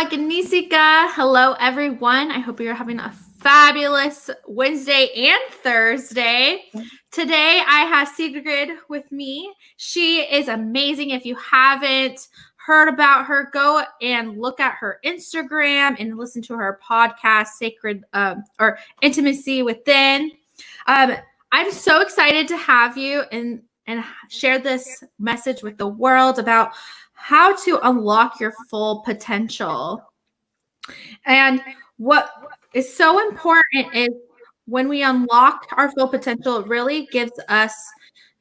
Agnisika. Hello, everyone. I hope you're having a fabulous Wednesday and Thursday. Today, I have Sigrid with me. She is amazing. If you haven't heard about her, go and look at her Instagram and listen to her podcast, Sacred or Intimacy Within. I'm so excited to have you and share this message with the world about how to unlock your full potential. And what is so important is when we unlock our full potential, it really gives us,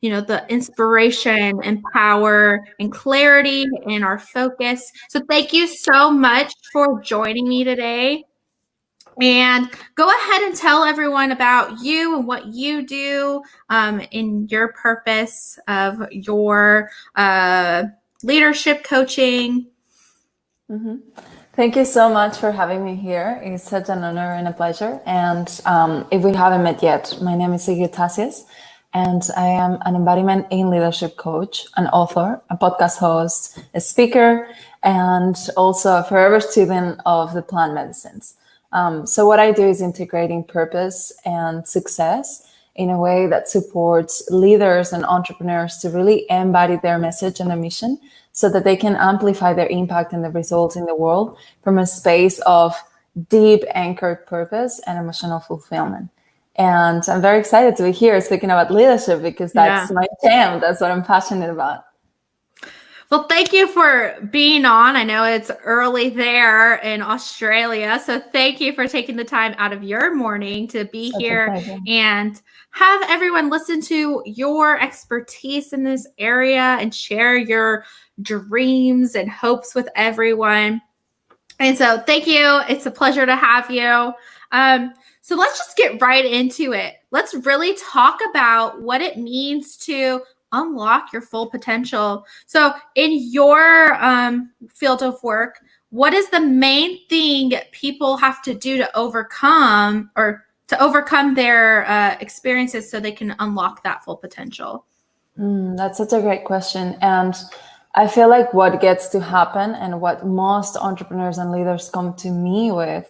the inspiration and power and clarity in our focus. So thank you so much for joining me today. And go ahead and tell everyone about you and what you do in your purpose of your leadership coaching. Mm-hmm. Thank you so much for having me here. It's such an honor and a pleasure. And if we haven't met yet, my name is Sigrid Tasies, and I am an embodiment in leadership coach, an author, a podcast host, a speaker, and also a forever student of the plant medicines. So what I do is integrating purpose and success in a way that supports leaders and entrepreneurs to really embody their message and their mission so that they can amplify their impact and the results in the world from a space of deep anchored purpose and emotional fulfillment. And I'm very excited to be here speaking about leadership because that's my jam. That's what I'm passionate about. Well, thank you for being on. I know it's early there in Australia, so thank you for taking the time out of your morning to be here and have everyone listen to your expertise in this area and share your dreams and hopes with everyone. And so thank you. It's a pleasure to have you. So let's just get right into it. Let's really talk about what it means to unlock your full potential. So in your field of work, what is the main thing people have to do to overcome their experiences so they can unlock that full potential? That's such a great question. And I feel like what gets to happen and what most entrepreneurs and leaders come to me with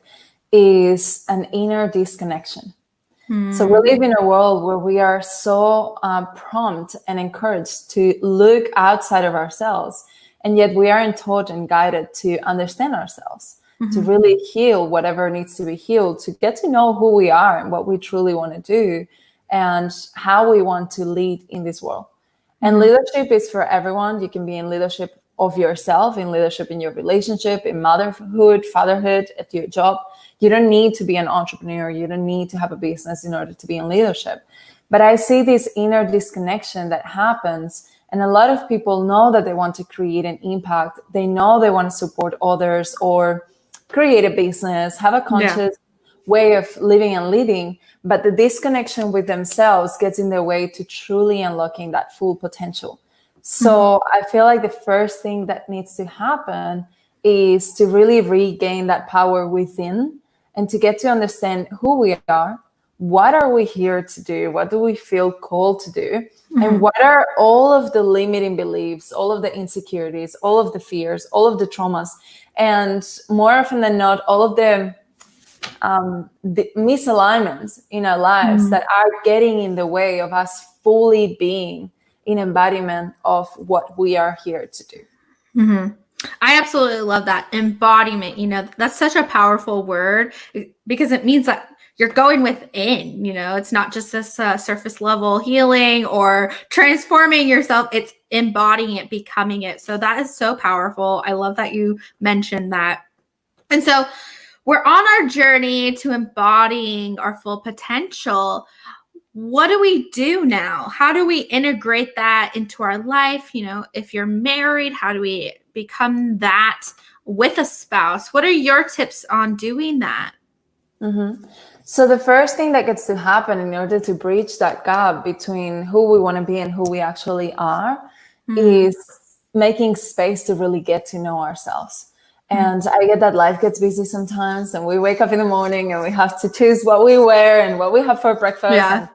is an inner disconnection. So we live in a world where we are so prompt and encouraged to look outside of ourselves. And yet we aren't taught and guided to understand ourselves, to really heal whatever needs to be healed, to get to know who we are and what we truly want to do and how we want to lead in this world. And leadership is for everyone. You can be in leadership of yourself, in leadership in your relationship, in motherhood, fatherhood, at your job. You don't need to be an entrepreneur. You don't need to have a business in order to be in leadership. But I see this inner disconnection that happens. And a lot of people know that they want to create an impact. They know they want to support others or create a business, have a conscious way of living and leading. But the disconnection with themselves gets in their way to truly unlocking that full potential. So I feel like the first thing that needs to happen is to really regain that power within and to get to understand who we are, what are we here to do, what do we feel called to do, and what are all of the limiting beliefs, all of the insecurities, all of the fears, all of the traumas, and more often than not, all of the misalignments in our lives that are getting in the way of us fully being in embodiment of what we are here to do. I absolutely love that embodiment. That's such a powerful word because it means that you're going within, it's not just this surface level healing or transforming yourself. It's embodying it, becoming it. So that is so powerful. I love that you mentioned that. And so we're on our journey to embodying our full potential. What do we do now? How do we integrate that into our life? If you're married, how do we become that with a spouse? What are your tips on doing that? So the first thing that gets to happen in order to bridge that gap between who we want to be and who we actually are is making space to really get to know ourselves. And I get that life gets busy sometimes and we wake up in the morning and we have to choose what we wear and what we have for breakfast and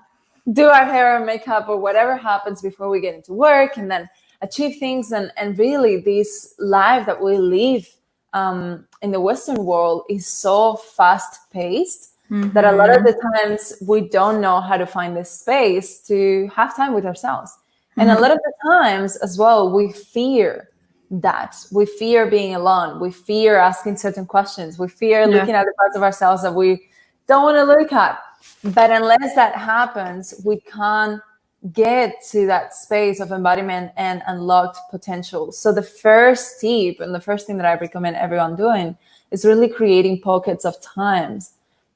do our hair or makeup or whatever happens before we get into work and then achieve things. And really this life that we live in the Western world is so fast paced that a lot of the times we don't know how to find this space to have time with ourselves. And a lot of the times as well, we fear that. We fear being alone. We fear asking certain questions. We fear looking at the parts of ourselves that we don't want to look at. But unless that happens, we can't get to that space of embodiment and unlocked potential. So the first tip and the first thing that I recommend everyone doing is really creating pockets of times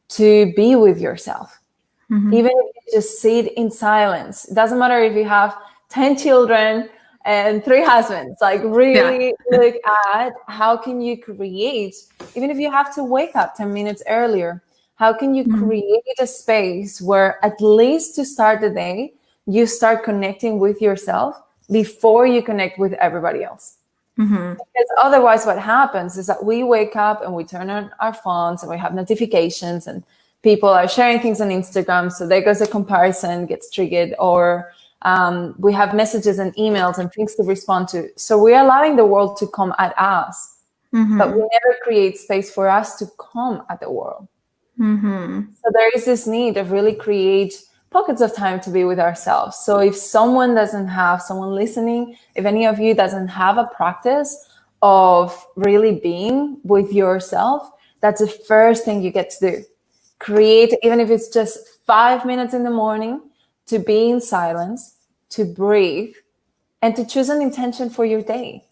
to be with yourself. Even if you just sit in silence. It doesn't matter if you have 10 children and 3 husbands. Like really look at how can you create, even if you have to wake up 10 minutes earlier, how can you create a space where at least to start the day, you start connecting with yourself before you connect with everybody else. Because otherwise what happens is that we wake up and we turn on our phones and we have notifications and people are sharing things on Instagram. So there goes a comparison, gets triggered, or we have messages and emails and things to respond to. So we're allowing the world to come at us, but we never create space for us to come at the world. So there is this need of really create pockets of time to be with ourselves. So if someone listening, if any of you doesn't have a practice of really being with yourself, that's the first thing you get to do. Create, even if it's just 5 minutes in the morning, to be in silence, to breathe, and to choose an intention for your day.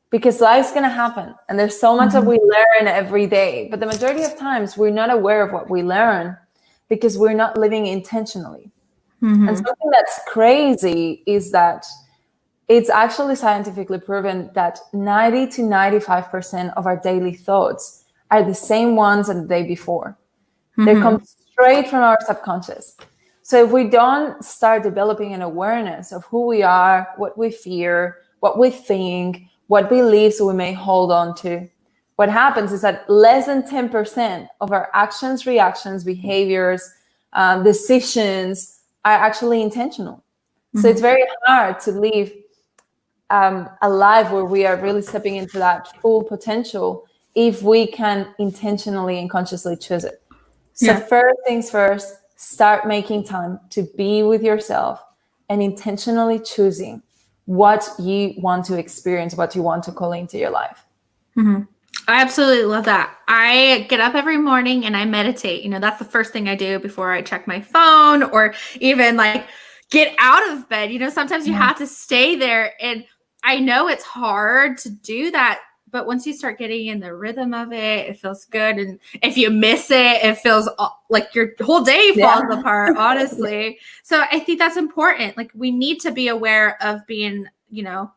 Because life's going to happen. And there's so much that we learn every day. But the majority of times, we're not aware of what we learn because we're not living intentionally. And something that's crazy is that it's actually scientifically proven that 90 to 95% of our daily thoughts are the same ones as the day before. They come straight from our subconscious. So if we don't start developing an awareness of who we are, what we fear, what we think, what beliefs we may hold on to, what happens is that less than 10% of our actions, reactions, behaviors, decisions are actually intentional. So it's very hard to live a life where we are really stepping into that full potential if we can intentionally and consciously choose it. So first things first, start making time to be with yourself and intentionally choosing what you want to experience, what you want to call into your life. I absolutely love that. I get up every morning and I meditate. You know, that's the first thing I do before I check my phone or even like get out of bed. You know, sometimes you have to stay there. And I know it's hard to do that. But once you start getting in the rhythm of it, it feels good. And if you miss it, it feels like your whole day falls apart, honestly. So I think that's important. Like we need to be aware of being, you know,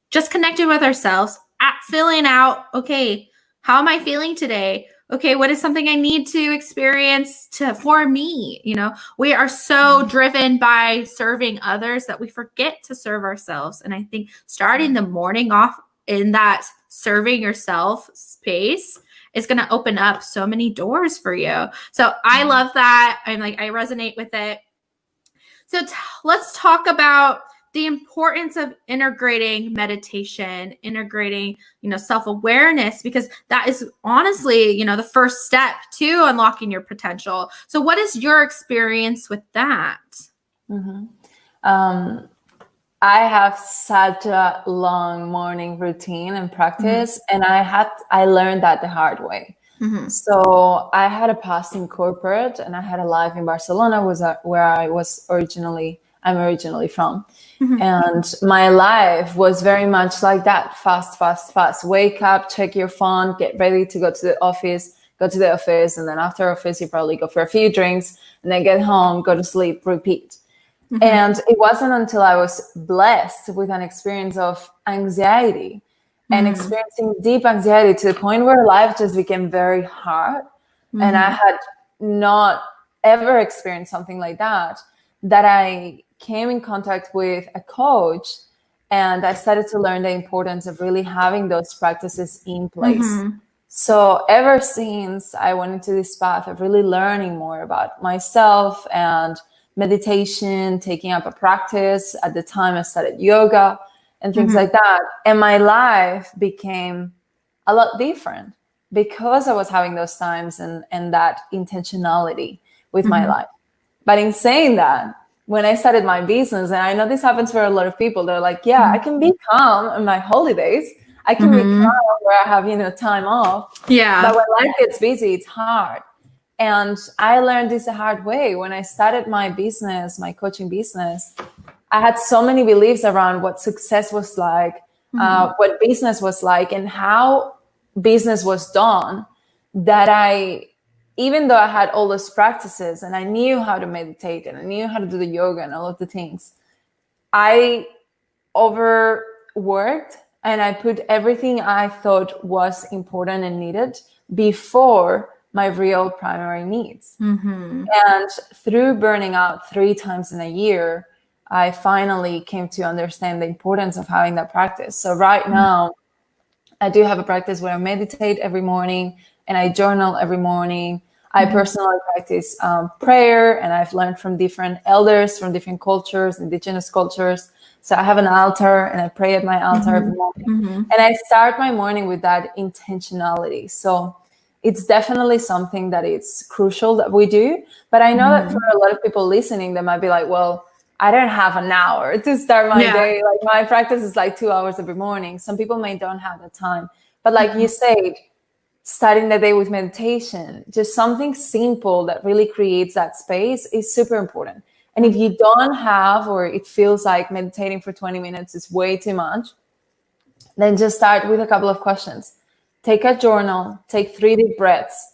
just connected with ourselves, at filling out, okay, how am I feeling today? Okay, what is something I need to experience for me? You know, we are so driven by serving others that we forget to serve ourselves. And I think starting the morning off in that serving yourself space is going to open up so many doors for you. So I love that. I resonate with it. So let's talk about the importance of integrating meditation, integrating, you know, self-awareness, because that is honestly, you know, the first step to unlocking your potential. So what is your experience with that? I have such a long morning routine and practice, and I learned that the hard way. So I had a past in corporate, and I had a life in Barcelona, where I'm originally from. And my life was very much like that, fast. Wake up, check your phone, get ready to go to the office, and then after office, you probably go for a few drinks, and then get home, go to sleep, repeat. And it wasn't until I was blessed with an experience of anxiety and experiencing deep anxiety to the point where life just became very hard. And I had not ever experienced something like that I came in contact with a coach, and I started to learn the importance of really having those practices in place. So ever since I went into this path of really learning more about myself and meditation, taking up a practice. At the time I started yoga and things like that. And my life became a lot different because I was having those times and that intentionality with my life. But in saying that, when I started my business, and I know this happens for a lot of people, they're like, yeah, I can be calm on my holidays. I can be calm where I have, time off. Yeah. But when life gets busy, it's hard. And I learned this the hard way. When I started my business, my coaching business, I had so many beliefs around what success was like, what business was like, and how business was done, that even though I had all those practices and I knew how to meditate and I knew how to do the yoga and all of the things, I overworked and I put everything I thought was important and needed before my real primary needs. And through burning out 3 times in a year, I finally came to understand the importance of having that practice. So right now, I do have a practice where I meditate every morning and I journal every morning. I personally practice prayer, and I've learned from different elders from different cultures, indigenous cultures. So I have an altar and I pray at my altar every morning. And I start my morning with that intentionality. So it's definitely something that it's crucial that we do. But I know that for a lot of people listening, they might be like, well, I don't have an hour to start my day. Like my practice is like 2 hours every morning. Some people may don't have the time. But like you said, starting the day with meditation, just something simple that really creates that space is super important. And if you don't have, or it feels like meditating for 20 minutes is way too much, then just start with a couple of questions. Take a journal, take 3 deep breaths,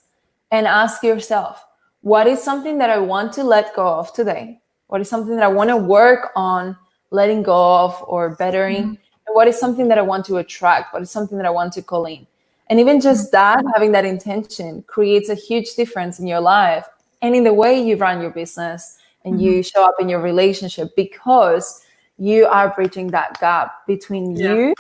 and ask yourself, what is something that I want to let go of today? What is something that I want to work on letting go of or bettering? And what is something that I want to attract? What is something that I want to call in? And even just that, having that intention creates a huge difference in your life and in the way you run your business and you show up in your relationship, because you are bridging that gap between you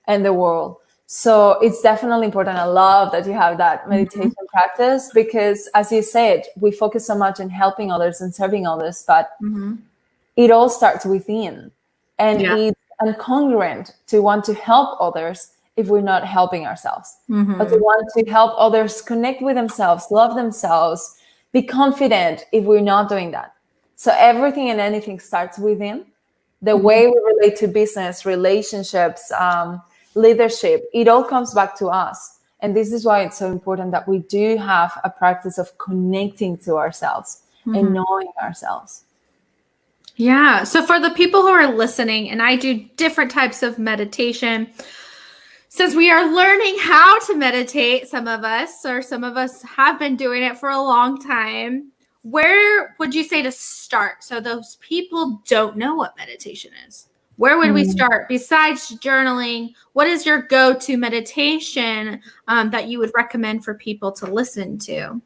and the world. So it's definitely important. I love that you have that meditation practice, because as you said, we focus so much on helping others and serving others, but it all starts within. And it's incongruent to want to help others if we're not helping ourselves. But to want to help others connect with themselves, love themselves, be confident if we're not doing that. So everything and anything starts within. The way we relate to business, relationships, leadership, it all comes back to us. And this is why it's so important that we do have a practice of connecting to ourselves and knowing ourselves. Yeah. So for the people who are listening, and I do different types of meditation, since we are learning how to meditate, some of us have been doing it for a long time, where would you say to start? So those people don't know what meditation is. Where would we start besides journaling? What is your go-to meditation that you would recommend for people to listen to?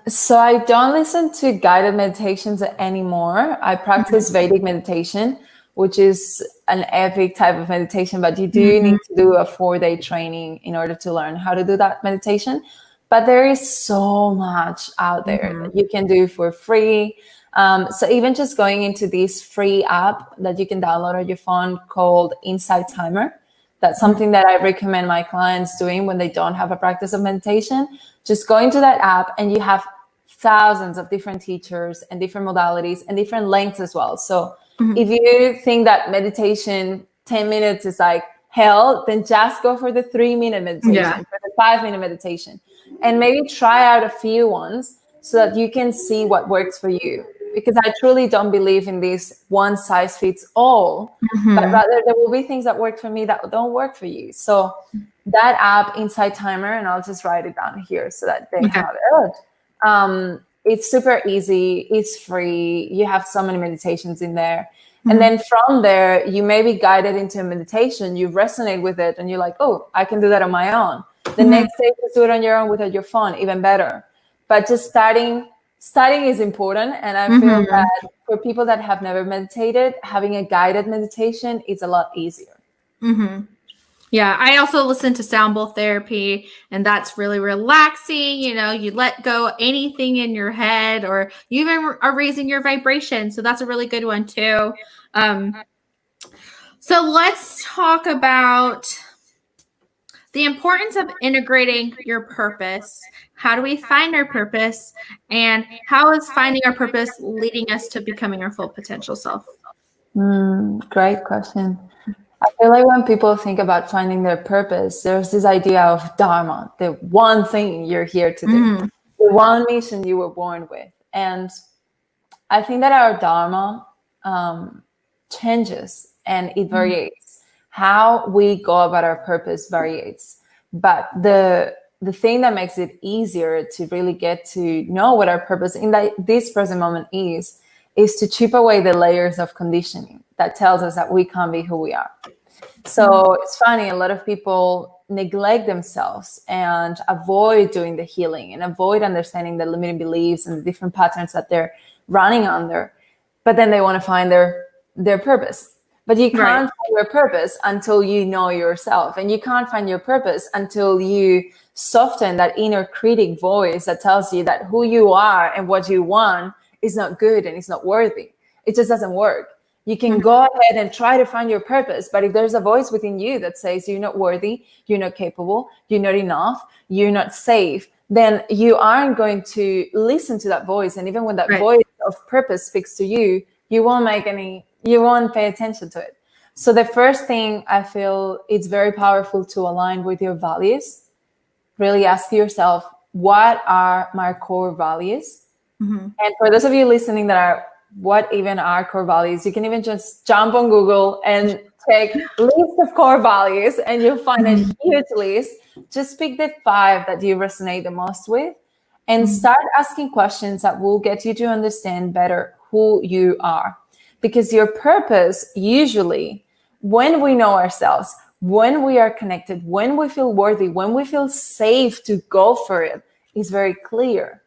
So I don't listen to guided meditations anymore. I practice Vedic meditation, which is an epic type of meditation, but you do need to do a 4-day training in order to learn how to do that meditation. But there is so much out there that you can do for free. So even just going into this free app that you can download on your phone called Insight Timer, that's something that I recommend my clients doing when they don't have a practice of meditation. Just go into that app and you have thousands of different teachers and different modalities and different lengths as well. So if you think that meditation 10 minutes is like hell, then just go for the 3-minute meditation, for the 5-minute meditation, and maybe try out a few ones so that you can see what works for you. Because I truly don't believe in this one size fits all, but rather there will be things that work for me that don't work for you. So that app, Insight Timer, and I'll just write it down here so that they have it. It's super easy. It's free. You have so many meditations in there. And then from there, you may be guided into a meditation. You resonate with it and you're like, oh, I can do that on my own. The next day, just do it on your own without your phone, even better. But just starting is important. And I feel that for people that have never meditated, having a guided meditation is a lot easier. Yeah, I also listen to sound bowl therapy, and that's really relaxing. You know, you let go anything in your head, or you even are raising your vibration. So that's a really good one too. So let's talk about the importance of integrating your purpose. How do we find our purpose? And how is finding our purpose leading us to becoming our full potential self? Great question. I feel like when people think about finding their purpose, there's this idea of dharma, the one thing you're here to do, the one mission you were born with. And I think that our dharma changes and it varies. How we go about our purpose varies. But the thing that makes it easier to really get to know what our purpose in this present moment is to chip away the layers of conditioning that tells us that we can't be who we are. So it's funny, a lot of people neglect themselves and avoid doing the healing and avoid understanding the limiting beliefs and the different patterns that they're running under. But then they want to find their purpose. But you can't find your purpose until you know yourself. And you can't find your purpose until you soften that inner critic voice that tells you that who you are and what you want is not good and it's not worthy. It just doesn't work. You can go ahead and try to find your purpose, but if there's a voice within you that says you're not worthy, you're not capable, you're not enough, you're not safe, then you aren't going to listen to that voice. And even when that voice of purpose speaks to you, you won't pay attention to it. So the first thing I feel it's very powerful to align with your values. Really ask yourself, what are my core values? And for those of you listening that are, what even are core values? You can even just jump on Google and take list of core values and you'll find a huge list. Just pick the 5 that you resonate the most with and start asking questions that will get you to understand better who you are. Because your purpose, usually, when we know ourselves, when we are connected, when we feel worthy, when we feel safe to go for it, is very clear.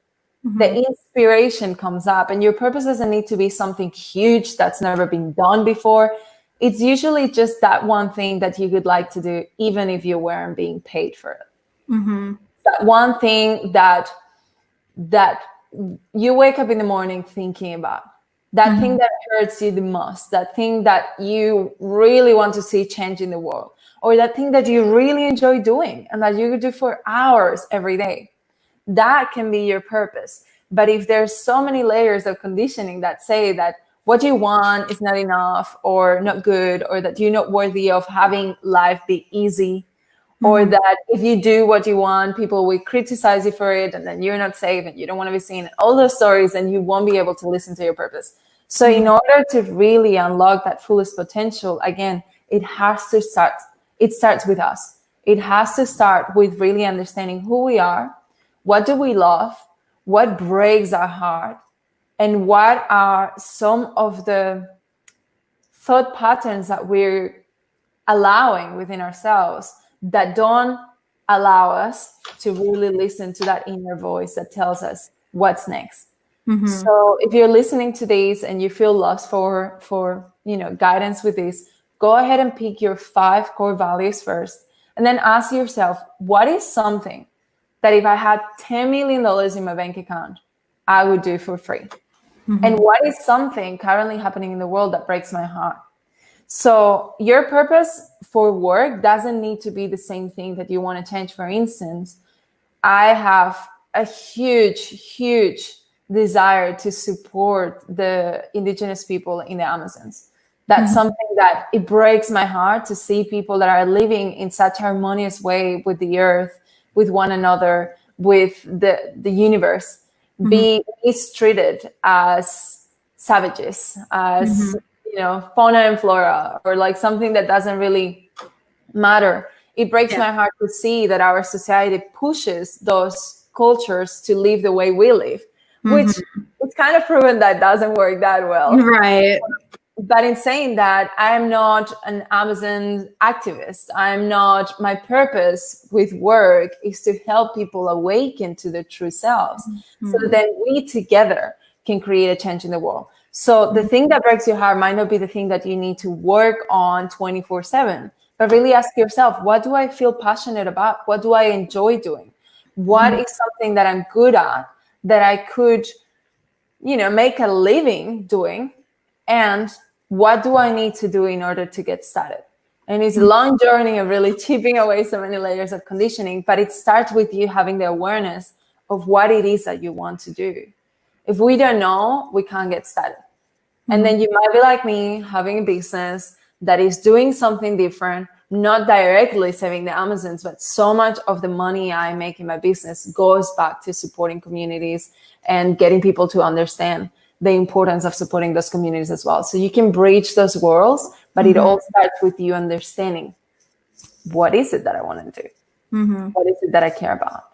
The inspiration comes up, and your purpose doesn't need to be something huge that's never been done before. It's usually just that one thing that you would like to do, even if you weren't being paid for it. That one thing that you wake up in the morning thinking about, that thing that hurts you the most, that thing that you really want to see change in the world, or that thing that you really enjoy doing and that you could do for hours every day. That can be your purpose. But if there's so many layers of conditioning that say that what you want is not enough or not good, or that you're not worthy of having life be easy, or that if you do what you want, people will criticize you for it, and then you're not safe and you don't want to be seen, all those stories, and you won't be able to listen to your purpose. So in order to really unlock that fullest potential, again, it starts with us. It has to start with really understanding who we are. What do we love? What breaks our heart? And what are some of the thought patterns that we're allowing within ourselves that don't allow us to really listen to that inner voice that tells us what's next? So if you're listening to these and you feel lost for guidance with this, go ahead and pick your 5 core values first, and then ask yourself, what is something that if I had $10 million in my bank account, I would do for free? And what is something currently happening in the world that breaks my heart? So your purpose for work doesn't need to be the same thing that you want to change. For instance, I have a huge desire to support the indigenous people in the Amazons. That's something that it breaks my heart to see people that are living in such harmonious way with the earth, with one another, with the universe, be mistreated as savages, as fauna and flora, or like something that doesn't really matter. It breaks my heart to see that our society pushes those cultures to live the way we live, which it's kind of proven that doesn't work that well. Right. But in saying that, I am not an Amazon activist. My purpose with work is to help people awaken to their true selves, so that we together can create a change in the world. So the thing that breaks your heart might not be the thing that you need to work on 24/7, but really ask yourself, what do I feel passionate about? What do I enjoy doing? What is something that I'm good at that I could, make a living doing? And what do I need to do in order to get started? And it's a long journey of really chipping away so many layers of conditioning, but it starts with you having the awareness of what it is that you want to do. If we don't know, we can't get started. And then you might be like me, having a business that is doing something different, not directly saving the Amazons, but so much of the money I make in my business goes back to supporting communities and getting people to understand the importance of supporting those communities as well. So you can bridge those worlds, but it all starts with you understanding, what is it that I want to do? What is it that I care about?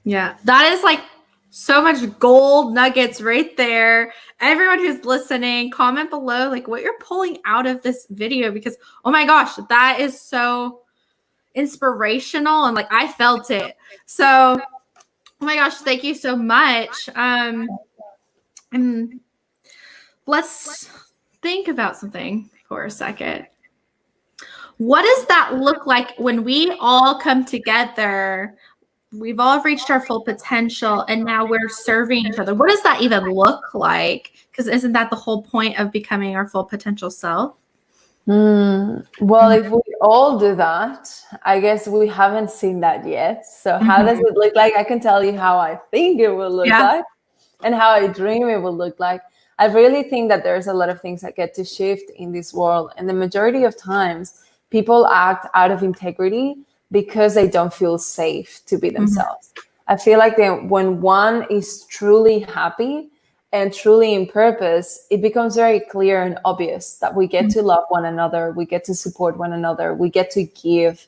Yeah, that is like so much gold nuggets right there. Everyone who's listening, comment below like what you're pulling out of this video, because oh my gosh, that is so inspirational and like I felt it. So oh my gosh, thank you so much. And let's think about something for a second. What does that look like when we all come together? We've all reached our full potential and now we're serving each other. What does that even look like? Because isn't that the whole point of becoming our full potential self? Well, if we all do that, I guess we haven't seen that yet. So how does it look like? I can tell you how I think it will look like and how I dream it will look like. I really think that there's a lot of things that get to shift in this world. And the majority of times, people act out of integrity because they don't feel safe to be themselves. I feel like when one is truly happy and truly in purpose, it becomes very clear and obvious that we get to love one another, we get to support one another, we get to give.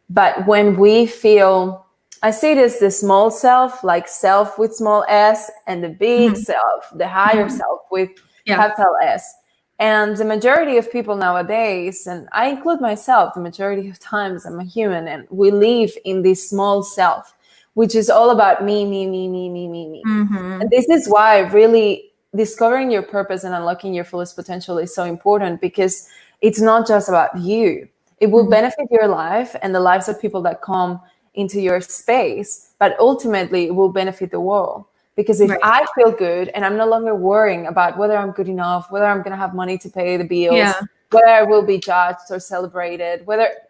But when we feel, I see it as the small self, like self with small s, and the big self, the higher self with capital S. And the majority of people nowadays, and I include myself, the majority of times I'm a human, and we live in this small self, which is all about me. And this is why really discovering your purpose and unlocking your fullest potential is so important, because it's not just about you. It will benefit your life and the lives of people that come into your space, but ultimately it will benefit the world. Because if I feel good and I'm no longer worrying about whether I'm good enough, whether I'm going to have money to pay the bills, whether I will be judged or celebrated,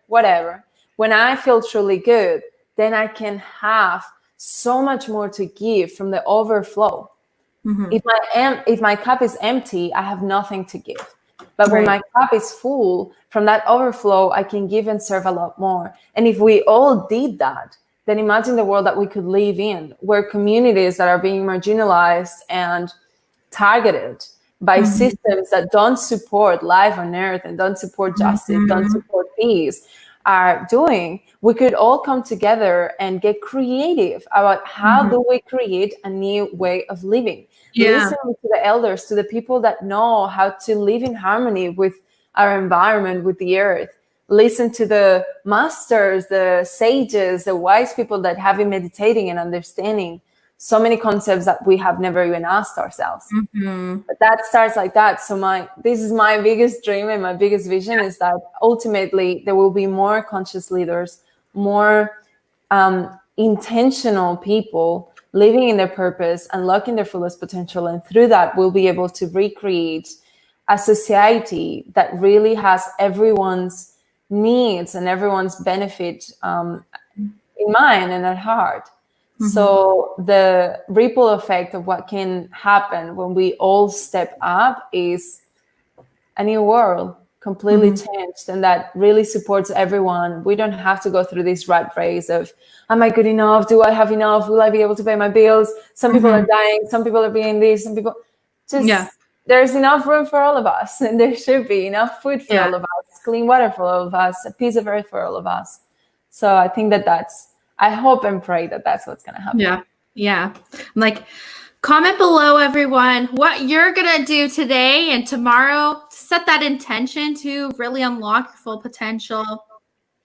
whatever, when I feel truly good, then I can have so much more to give from the overflow. If my cup is empty, I have nothing to give. But when my cup is full, from that overflow, I can give and serve a lot more. And if we all did that, then imagine the world that we could live in, where communities that are being marginalized and targeted by systems that don't support life on earth and don't support justice, don't support peace, are doing. We could all come together and get creative about how do we create a new way of living. Listen to the elders, to the people that know how to live in harmony with our environment, with the earth. Listen to the masters, the sages, the wise people that have been meditating and understanding so many concepts that we have never even asked ourselves. But that starts like that. So this is my biggest dream and my biggest vision is that ultimately there will be more conscious leaders, more intentional people living in their purpose, unlocking their fullest potential. And through that, we'll be able to recreate a society that really has everyone's needs and everyone's benefit in mind and at heart. So the ripple effect of what can happen when we all step up is a new world, completely changed, and that really supports everyone. We don't have to go through this rat race of, am I good enough? Do I have enough? Will I be able to pay my bills? Some people are dying. Some people are being this. Some people there's enough room for all of us, and there should be enough food for all of us, clean water for all of us, a piece of earth for all of us. So I think I hope and pray that that's what's going to happen. Yeah. Like, comment below, everyone, what you're going to do today and tomorrow to set that intention to really unlock your full potential.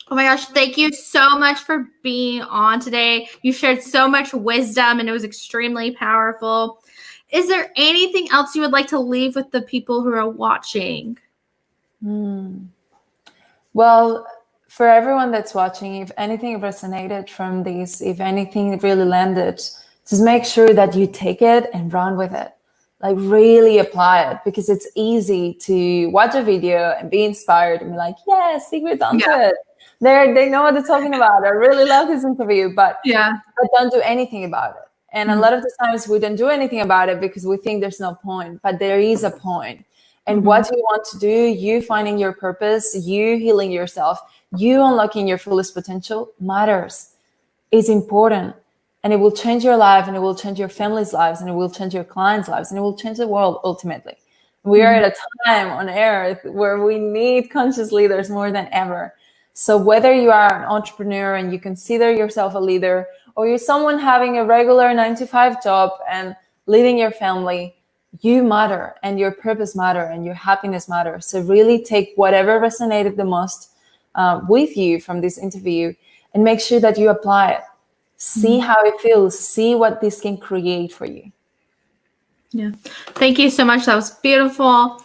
Oh my gosh, thank you so much for being on today. You shared so much wisdom and it was extremely powerful. Is there anything else you would like to leave with the people who are watching? Well, for everyone that's watching, if anything resonated from this, if anything really landed, just make sure that you take it and run with it. like really apply it, because it's easy to watch a video and be inspired and be like, yes, Sigrid done it. They know what they're talking about. I really love this interview, but don't do anything about it. And a lot of the times we don't do anything about it because we think there's no point, but there is a point. And what you want to do, you finding your purpose, you healing yourself, you unlocking your fullest potential matters. It's important. And it will change your life, and it will change your family's lives, and it will change your clients' lives, and it will change the world ultimately. We are at a time on earth where we need conscious leaders more than ever. So whether you are an entrepreneur and you consider yourself a leader, or you're someone having a regular 9-to-5 job and leading your family, you matter, and your purpose matter, and your happiness matters. So really take whatever resonated the most with you from this interview and make sure that you apply it. See how it feels. See what this can create for you. Yeah. Thank you so much. That was beautiful.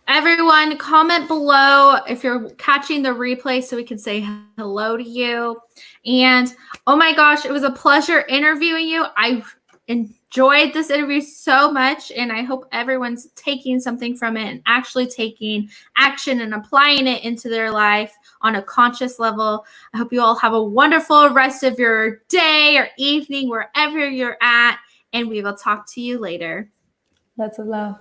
Everyone, comment below if you're catching the replay so we can say hello to you. And oh my gosh, it was a pleasure interviewing you. I enjoyed this interview so much, and I hope everyone's taking something from it and actually taking action and applying it into their life on a conscious level. I hope you all have a wonderful rest of your day or evening, wherever you're at, and we will talk to you later. Lots of love.